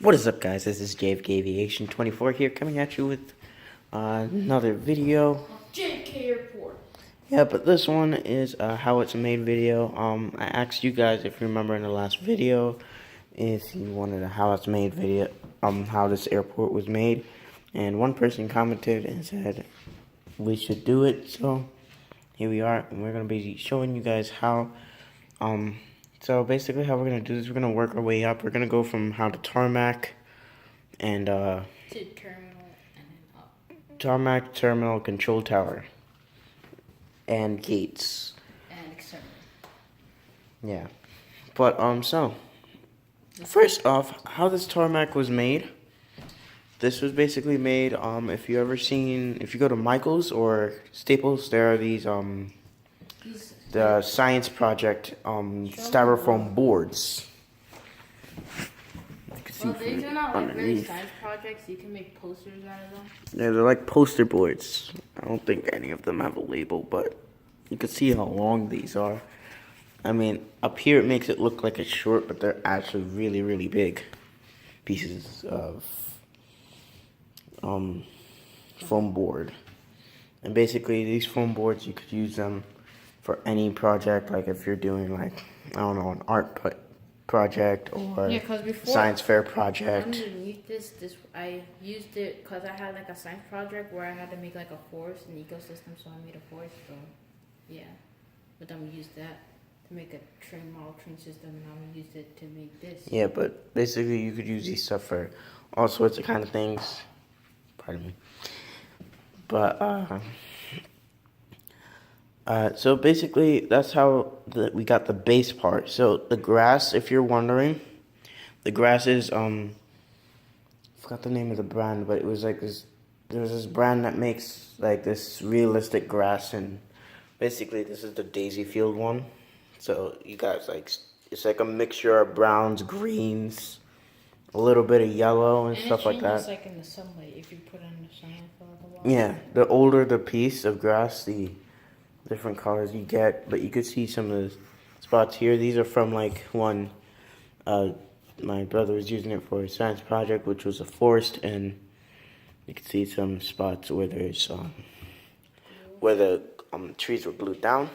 What is up, guys? This is JFK Aviation 24 here, coming at you with another video. JFK Airport. Yeah, but this one is how it's made video. I asked you guys, if you remember in the last video, if you wanted a how it's made video, how this airport was made, and one person commented and said we should do it. So here we are, and we're gonna be showing you guys how. So basically how we're going to do this, we're going to work our way up. We're going to go from how to tarmac and to terminal and then up. Tarmac, terminal, control tower, and gates. And etc. Yeah. But, so, first off, how this tarmac was made. This was basically made, if you go to Michael's or Staples, there are these, the science project styrofoam boards. Well, these are not like really science projects. You can make posters out of them. Yeah, they're like poster boards. I don't think any of them have a label, but you can see how long these are. I mean, up here it makes it look like it's short, but they're actually really, really big pieces of foam board. And basically, these foam boards, you could use them for any project, like if you're doing like, I don't know, an art project or science fair project. Underneath this I used it because I had like a science project where I had to make like a forest and ecosystem, so I made a forest. So yeah, but then we used that to make a model train system, and now we used it to make this. Yeah, but basically you could use these stuff for all sorts of kind of things. Pardon me. But so basically, that's how we got the base part. So the grass, if you're wondering, the grass is I forgot the name of the brand, but it was like this. There was this brand that makes like this realistic grass, and basically this is the Daisy Field one. So you guys it's like a mixture of browns, greens, a little bit of yellow and stuff like that. It's like in the sunlight if you put it in the sunlight for a while. Yeah, the older the piece of grass, the different colors you get, but you could see some of the spots here. These are from like one, my brother was using it for a science project, which was a forest, and you can see some spots where there's, where the trees were glued down.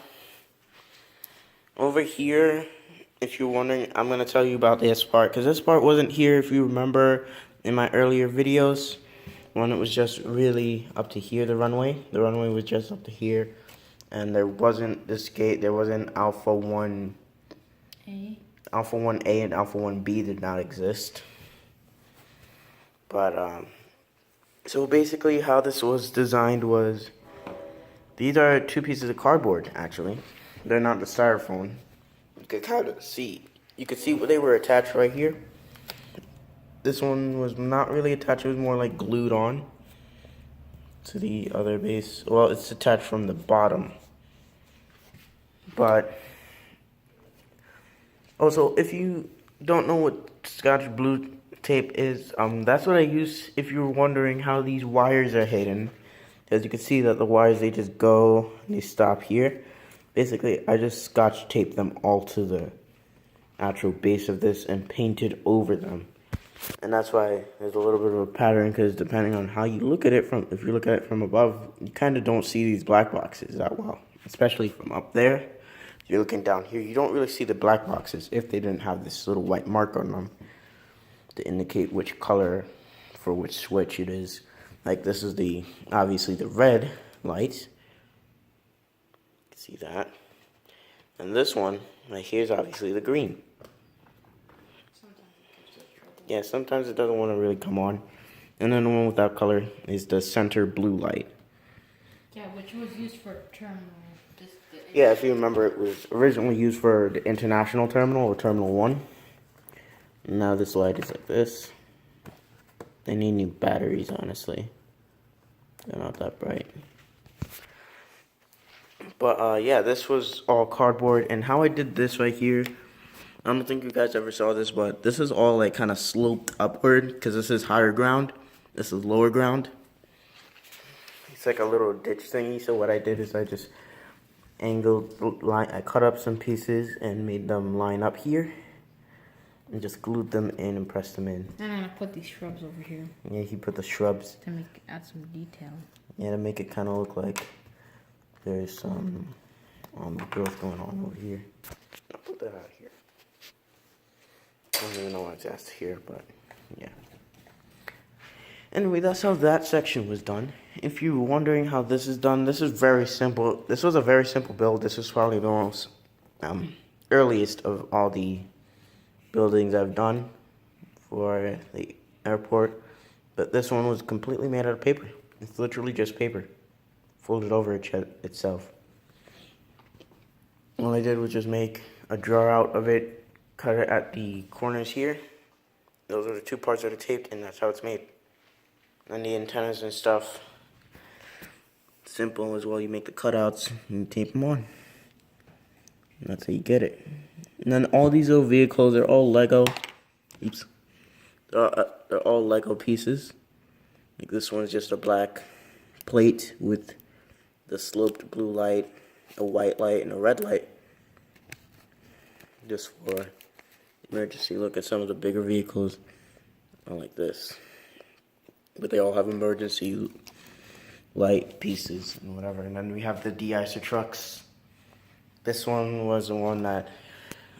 Over here, if you're wondering, I'm going to tell you about this part, because this part wasn't here, if you remember, in my earlier videos, when it was just really up to here, the runway. The runway was just up to here. And there wasn't this gate, there wasn't Alpha 1A. Alpha 1A and Alpha 1B did not exist. But, so basically how this was designed was, these are two pieces of cardboard, actually. They're not the styrofoam. You could kind of see, you could see where they were attached right here. This one was not really attached, it was more like glued on to the other base. Well, it's attached from the bottom. But also, if you don't know what Scotch blue tape is, that's what I use if you're wondering how these wires are hidden. As you can see that the wires, they just go, they stop here. Basically, I just Scotch taped them all to the actual base of this and painted over them. And that's why there's a little bit of a pattern, because depending on how you look at it if you look at it from above, you kind of don't see these black boxes that well. Especially from up there. If you're looking down here, you don't really see the black boxes if they didn't have this little white mark on them to indicate which color for which switch it is. Like this is obviously the red light. You can see that. And this one right here is obviously the green. Yeah, sometimes it doesn't want to really come on. And then the one without color is the center blue light. Yeah, which was used for terminal. Yeah, if you remember, it was originally used for the international terminal, or Terminal 1. Now this light is like this. They need new batteries, honestly. They're not that bright. But, yeah, this was all cardboard. And how I did this right here, I don't think you guys ever saw this, but this is all like kind of sloped upward, because this is higher ground. This is lower ground. It's like a little ditch thingy. So what I did is I just angled line. I cut up some pieces and made them line up here. and just glued them in and pressed them in. And I'm gonna put these shrubs over here Yeah, he put the shrubs to add some detail. Yeah, to make it kind of look like there's some growth going on over here. I'll put that out here. I don't even know why it's asked here, but yeah. Anyway, that's how that section was done. If you're wondering how this is done, this is very simple. This was a very simple build. This is probably the most earliest of all the buildings I've done for the airport. But this one was completely made out of paper. It's literally just paper folded over itself. All I did was just make a drawer out of it, cut it at the corners here. Those are the two parts that are taped, and that's how it's made. And the antennas and stuff, simple as well. You make the cutouts and you tape them on. And that's how you get it. And then all these little vehicles are all Lego. Oops. They're all Lego pieces. Like this one's just a black plate with the sloped blue light, a white light, and a red light. Just for emergency. Look at some of the bigger vehicles are like this. But they all have emergency light pieces and whatever. And then we have the de-icer trucks. This one was the one that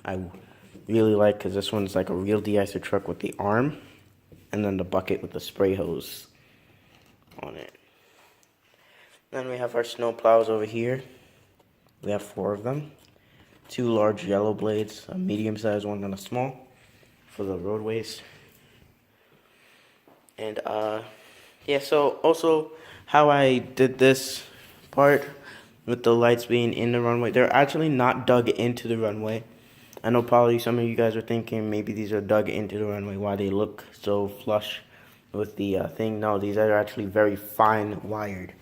I really like because this one's like a real de-icer truck with the arm. And then the bucket with the spray hose on it. Then we have our snow plows over here. We have 4 of them. 2 large yellow blades, a medium-sized one and a small for the roadways. And yeah, so also how I did this part with the lights being in the runway, they're actually not dug into the runway. I know probably some of you guys are thinking maybe these are dug into the runway, why they look so flush with the thing. No, these are actually very fine wired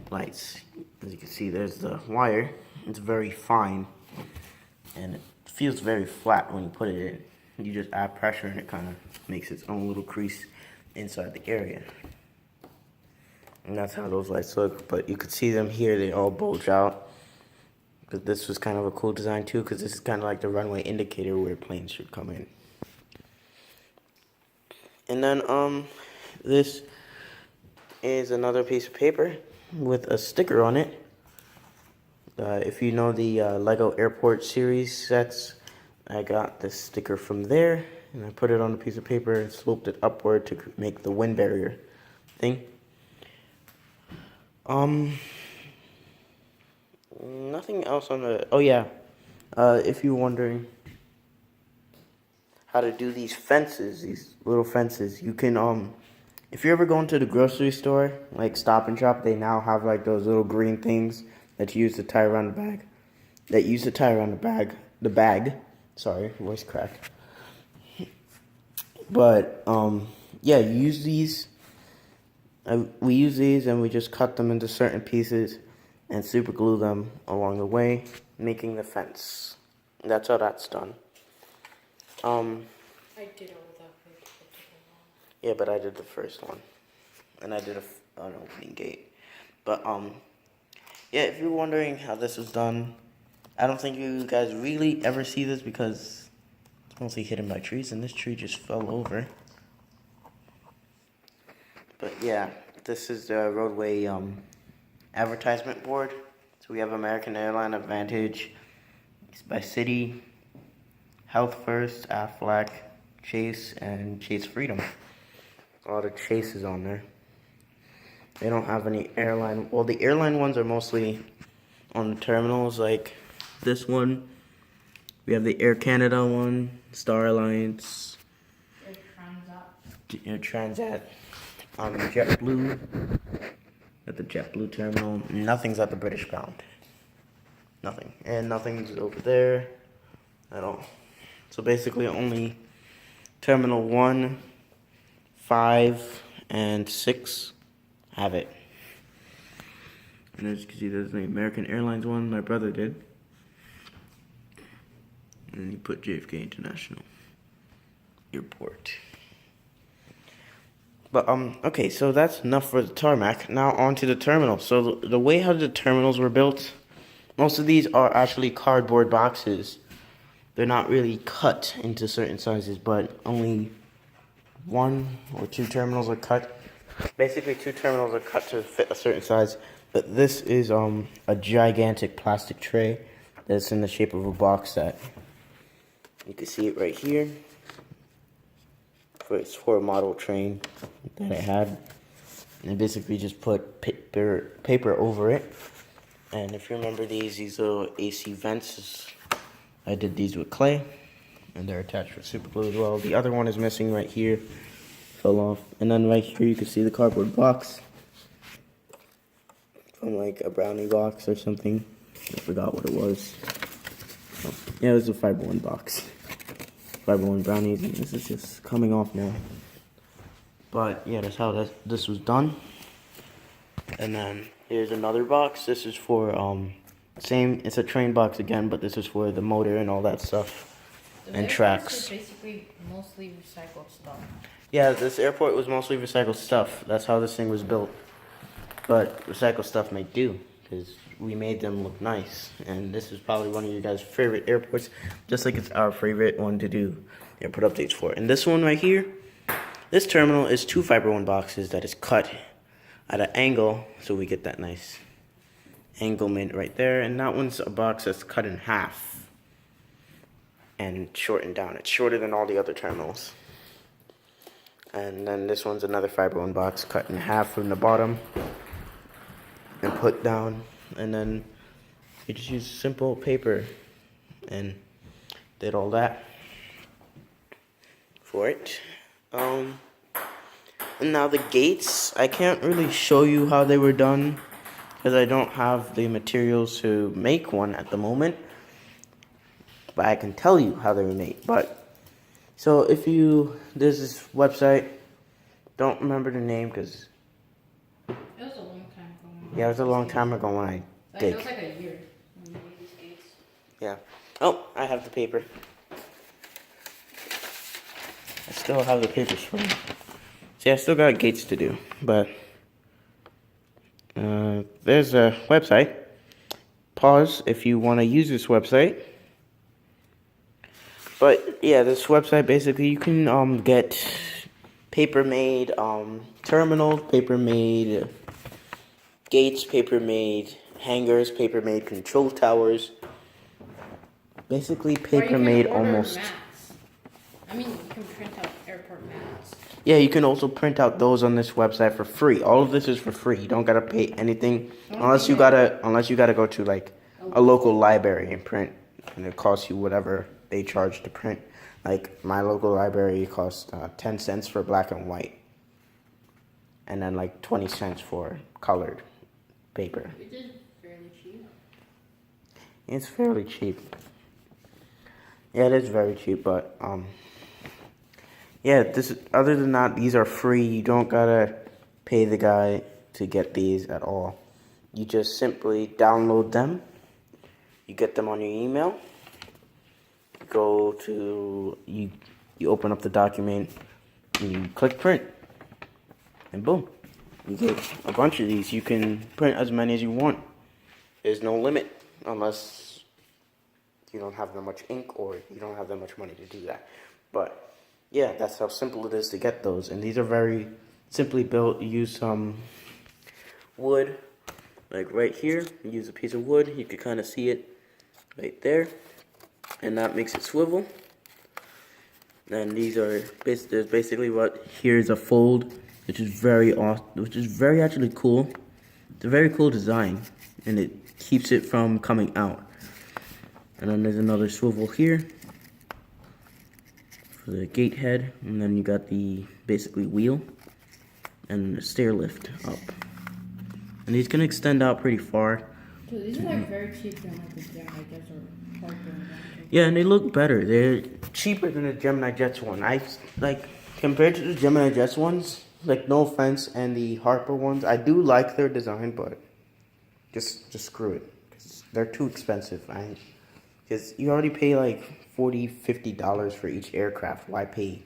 lights. As you can see, there's the wire. It's very fine, and it feels very flat when you put it in. You just add pressure and it kind of makes its own little crease inside the area. And that's how those lights look. But you could see them here, they all bulge out. But this was kind of a cool design too, because this is kind of like the runway indicator where planes should come in. And then this is another piece of paper with a sticker on it. If you know the Lego Airport series sets, I got this sticker from there, and I put it on a piece of paper and sloped it upward to make the wind barrier thing. Nothing else on the, oh yeah, if you're wondering how to do these fences, these little fences, you can, if you're ever going to the grocery store, like Stop and Shop, they now have like those little green things that you use to tie around the bag, sorry, voice crack. But, yeah, you use these, we use these and we just cut them into certain pieces and super glue them along the way, making the fence. That's how that's done. I did all that first. Yeah, but I did the first one, and I did an opening gate. But yeah, if you're wondering how this was done, I don't think you guys really ever see this because it's mostly hidden by trees, and this tree just fell over. But yeah, this is the roadway advertisement board. So we have American Airline Advantage, by City, Health First, Aflac, Chase, and Chase Freedom. A lot of Chases on there. They don't have any airline. Well, the airline ones are mostly on the terminals, like this one. We have the Air Canada one, Star Alliance, Air Transat, JetBlue at the JetBlue terminal. Nothing's at the British Pound. Nothing. And nothing's over there at all. So basically only Terminal 1, 5, and 6 have it. And as you can see, there's the American Airlines one my brother did. And then he put JFK International Airport. But, okay, so that's enough for the tarmac. Now on to the terminal. So the way how the terminals were built, most of these are actually cardboard boxes. they're not really cut into certain sizes, but only 1 or 2 terminals are cut. Basically, 2 terminals are cut to fit a certain size. But this is a gigantic plastic tray that's in the shape of a box set. You can see it right here. It's for a model train that I had. And I basically just put paper over it. And if you remember these little AC vents, I did these with clay. And they're attached with super glue as well. The other one is missing right here. Fell off. And then right here you can see the cardboard box. From like a brownie box or something. I forgot what it was. Oh, yeah, it was a Fiber One box. Fiber One brownies, and this is just coming off now. But yeah, that's how this was done. And then here's another box. This is for same. It's a train box again, but this is for the motor and all that stuff and tracks. Is basically mostly recycled stuff. Yeah, this airport was mostly recycled stuff. That's how this thing was built. But recycled stuff may do, because we made them look nice. And this is probably one of you guys' favorite airports, just like it's our favorite one to do airport updates for. And this one right here, this terminal is 2 Fiber One boxes that is cut at an angle, so we get that nice anglement right there. And that one's a box that's cut in half and shortened down. It's shorter than all the other terminals. And then this one's another Fiber One box cut in half from the bottom and put down, and then you just use simple paper and did all that for it. And now the gates, I can't really show you how they were done because I don't have the materials to make one at the moment, but I can tell you how they were made. But so there's this website, don't remember the name because It was a long time ago. yeah, it was a long time ago when I did. It was like a year when we made these gates. Yeah. Oh, I have the paper. I still have the papers for you. See, I still got gates to do, but there's a website. Pause if you want to use this website. But yeah, this website basically you can get paper-made terminals, paper-made gates, paper-made hangers, paper-made control towers. Basically paper-made almost. Mats. I mean, you can print out airport mats. Yeah, you can also print out those on this website for free. All of this is for free. You don't gotta pay anything unless you gotta go to like a local library and print, and it costs you whatever they charge to print. Like my local library costs 10 cents for black and white, and then like 20 cents for colored paper. Which is fairly cheap. It's fairly cheap. Yeah, it is very cheap, but yeah, other than that, these are free. You don't gotta pay the guy to get these at all. You just simply download them. You get them on your email. You open up the document, and you click print, and boom, you get a bunch of these. You can print as many as you want. There's no limit unless you don't have that much ink or you don't have that much money to do that. But yeah, that's how simple it is to get those. And these are very simply built. You use some wood, like right here. You use a piece of wood. You can kind of see it right there. And that makes it swivel. And these are basically here's a fold, which is very actually cool. It's a very cool design, and it keeps it from coming out. And then there's another swivel here for the gate head, and then you got the basically wheel and the stair lift up. And these can extend out pretty far. Dude, these are like very cheap than like the gym, I guess, or Parker. Yeah, and they look better. They're cheaper than the Gemini Jets one. Compared to the Gemini Jets ones, like no offense, and the Harper ones, I do like their design, but just screw it. 'Cause they're too expensive. Because you already pay like $40, $50 for each aircraft. Why pay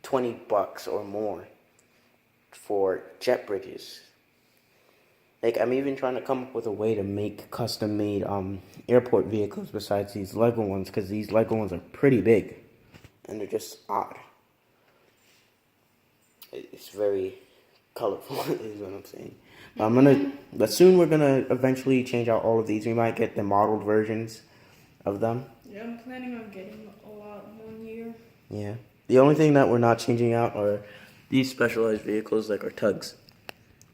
$20 or more for jet bridges? Like, I'm even trying to come up with a way to make custom-made airport vehicles besides these Lego ones, because these Lego ones are pretty big, and they're just odd. It's very colorful, is what I'm saying. But soon we're gonna eventually change out all of these. We might get the modeled versions of them. Yeah, I'm planning on getting a lot 1 year. Yeah. The only thing that we're not changing out are these specialized vehicles, like our tugs.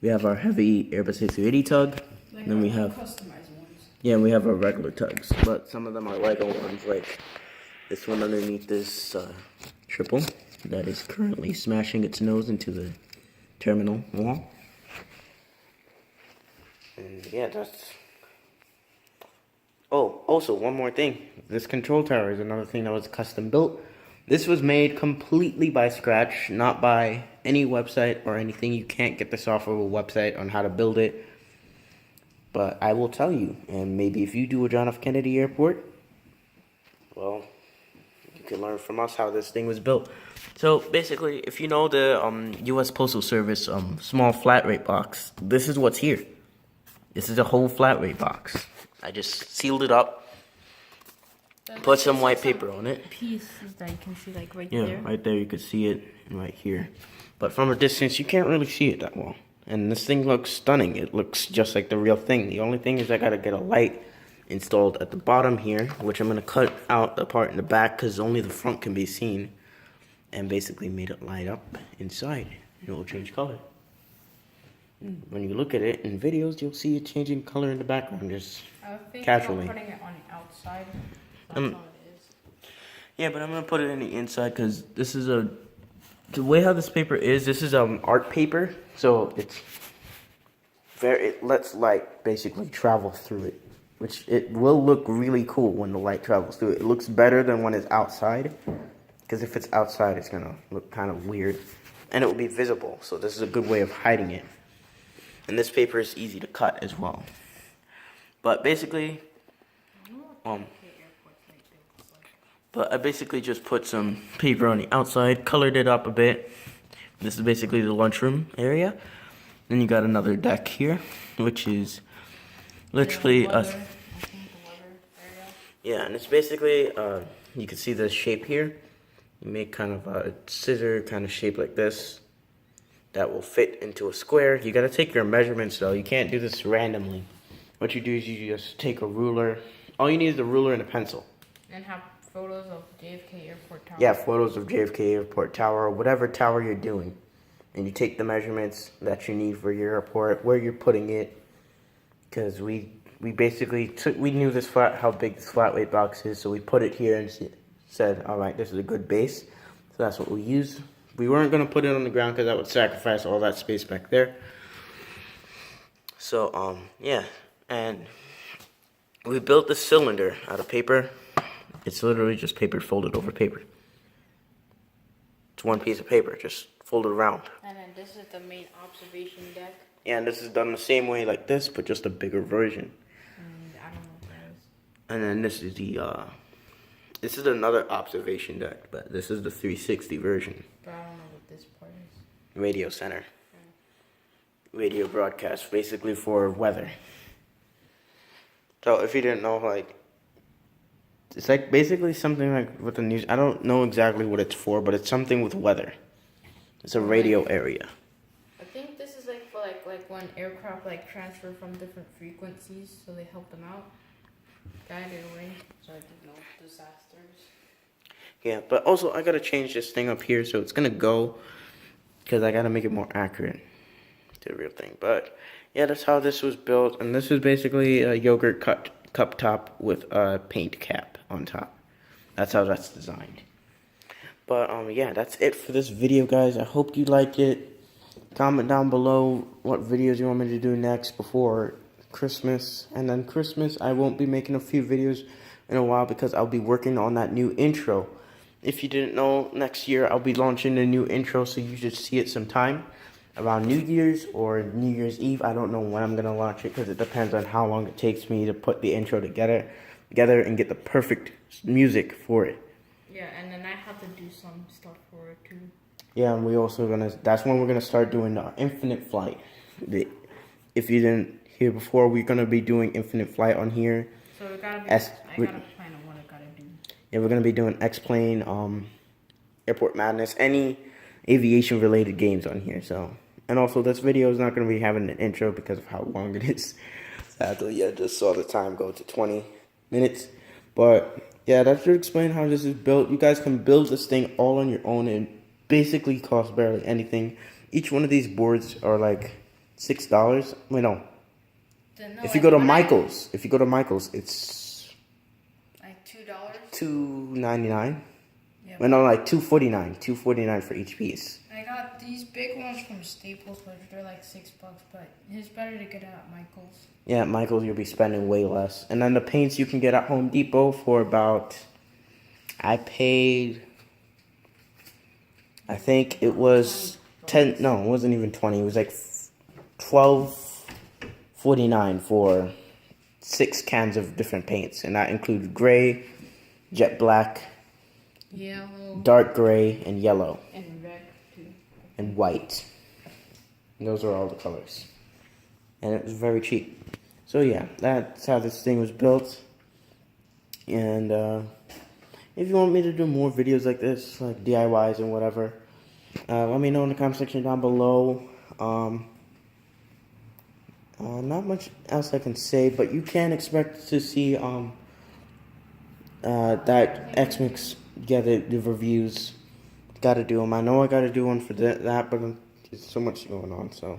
We have our heavy Airbus A380 tug. Like then we have customized ones. Yeah, and we have our regular tugs, but some of them are Lego ones, like this one underneath this triple that is currently smashing its nose into the terminal wall. And yeah, that's... Oh, also, one more thing. This control tower is another thing that was custom built. This was made completely by scratch, not by any website or anything. You can't get this off of a website on how to build it. But I will tell you, and maybe if you do a John F. Kennedy Airport, well, you can learn from us how this thing was built. So basically, if you know the U.S. Postal Service small flat rate box, this is what's here. This is a whole flat rate box. I just sealed it up, put some white paper on it. Pieces that you can see, like there. Yeah, right there. You could see it right here. But from a distance, you can't really see it that well. And this thing looks stunning. It looks just like the real thing. The only thing is I gotta get a light installed at the bottom here, which I'm gonna cut out the part in the back because only the front can be seen, and basically made it light up inside. It will change color. When you look at it in videos, you'll see it changing color in the background just casually. I'm putting it on the outside. That's all it is. Yeah, but I'm gonna put it in the inside because this is the way how this paper is. This is art paper, so it lets light basically travel through it, which it will look really cool when the light travels through it. It looks better than when it's outside, because if it's outside, it's gonna look kind of weird, and it will be visible. So this is a good way of hiding it. And this paper is easy to cut as well. But basically, I basically just put some paper on the outside, colored it up a bit. This is basically the lunchroom area. Then you got another deck here, which is literally yeah, and it's basically you can see the shape here. You make kind of a scissor kind of shape like this that will fit into a square. You gotta take your measurements though. You can't do this randomly. What you do is you just take a ruler. All you need is a ruler and a pencil. And have photos of JFK Airport Tower. Yeah, photos of JFK Airport Tower, or whatever tower you're doing. And you take the measurements that you need for your airport, where you're putting it. Because we basically we knew how big this flat weight box is, so we put it here and said, all right, this is a good base. So that's what we used. We weren't going to put it on the ground because that would sacrifice all that space back there. So, yeah. And we built the cylinder out of paper. It's literally just paper folded over paper. It's one piece of paper, just folded around. And then this is the main observation deck. Yeah, and this is done the same way like this, but just a bigger version. I don't know what that is. And then this is this is another observation deck, but this is the 360 version. But I don't know what this part is. Radio center. Radio broadcast, basically for weather. So if you didn't know, like, it's like basically something like with the news. I don't know exactly what it's for, but it's something with weather. It's a radio area. I think this is like for like when aircraft like transfer from different frequencies, so they help them out, guided away, so I didn't know disasters. Yeah, but also I gotta change this thing up here, so it's gonna go because I gotta make it more accurate to the real thing. But yeah, that's how this was built, and this is basically a yogurt cup top with a paint cap on top. That's how that's designed. But yeah, that's it for this video, guys. I hope you like it. Comment down below what videos you want me to do next before Christmas. And then Christmas, I won't be making a few videos in a while because I'll be working on that new intro. If you didn't know, next year I'll be launching a new intro, so you should see it sometime around New Year's or New Year's Eve. I don't know when I'm going to launch it because it depends on how long it takes me to put the intro together and get the perfect music for it. Yeah, and then I have to do some stuff for it too. Yeah, and that's when we're gonna start doing the infinite flight. If you didn't here before. We're gonna be doing Infinite Flight on here. So we gotta be. I gotta plan on what I gotta do. Yeah, we're gonna be doing X-Plane, Airport Madness, any aviation related games on here. So, and also this video is not gonna be having an intro because of how long it is. Sadly, I just saw the time go to 20 minutes. But yeah, that should explain how this is built. You guys can build this thing all on your own and basically cost barely anything. Each one of these boards are like $6. Wait, no. If you go to Michael's, it's like $2. $2.99. Yeah. Wait, no, like $2.49 for each piece. I got these big ones from Staples, but they're like $6. But it's better to get it at Michael's. Yeah, at Michael's you'll be spending way less. And then the paints you can get at Home Depot for about, I paid, I think it was 10. No, it wasn't even 20. It was like $12.49 for 6 cans of different paints, and that included gray, jet black, yellow, dark gray, and yellow, and red too, and white. And those are all the colors, and it was very cheap. So yeah, that's how this thing was built. And if you want me to do more videos like this, like DIYs and whatever, let me know in the comment section down below. Not much else I can say, but you can expect to see that X-Mix get the reviews. Gotta do them. I know I gotta do one for that, but there's so much going on, so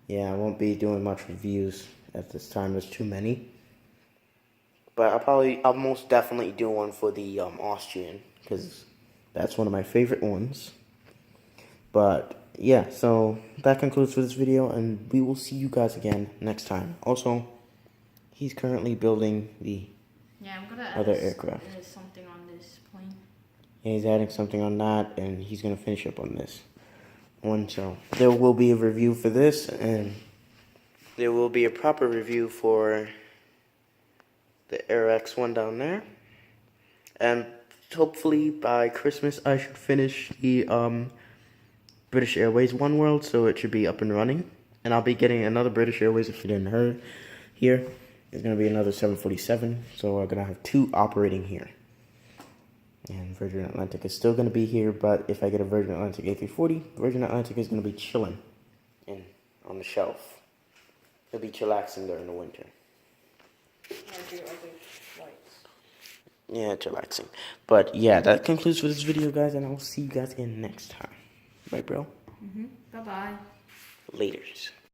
yeah, I won't be doing much reviews at this time. There's too many. But I'll most definitely do one for the Austrian, because that's one of my favorite ones. But yeah, so that concludes for this video, and we will see you guys again next time. Also, he's currently building the I'm gonna other aircraft. Something on this plane. Yeah, he's adding something on that, and he's gonna finish up on this one. So there will be a review for this, and there will be a proper review for the Air X one down there. And hopefully by Christmas I should finish the British Airways One World, so it should be up and running. And I'll be getting another British Airways, if you didn't hear. There's going to be another 747, so we're going to have 2 operating here. And Virgin Atlantic is still going to be here, but if I get a Virgin Atlantic A340, Virgin Atlantic is going to be chilling on the shelf. It'll be chillaxing during the winter. Yeah, chillaxing. But yeah, that concludes for this video, guys, and I'll see you guys again next time. Bye, bro. Bye-bye. Laters.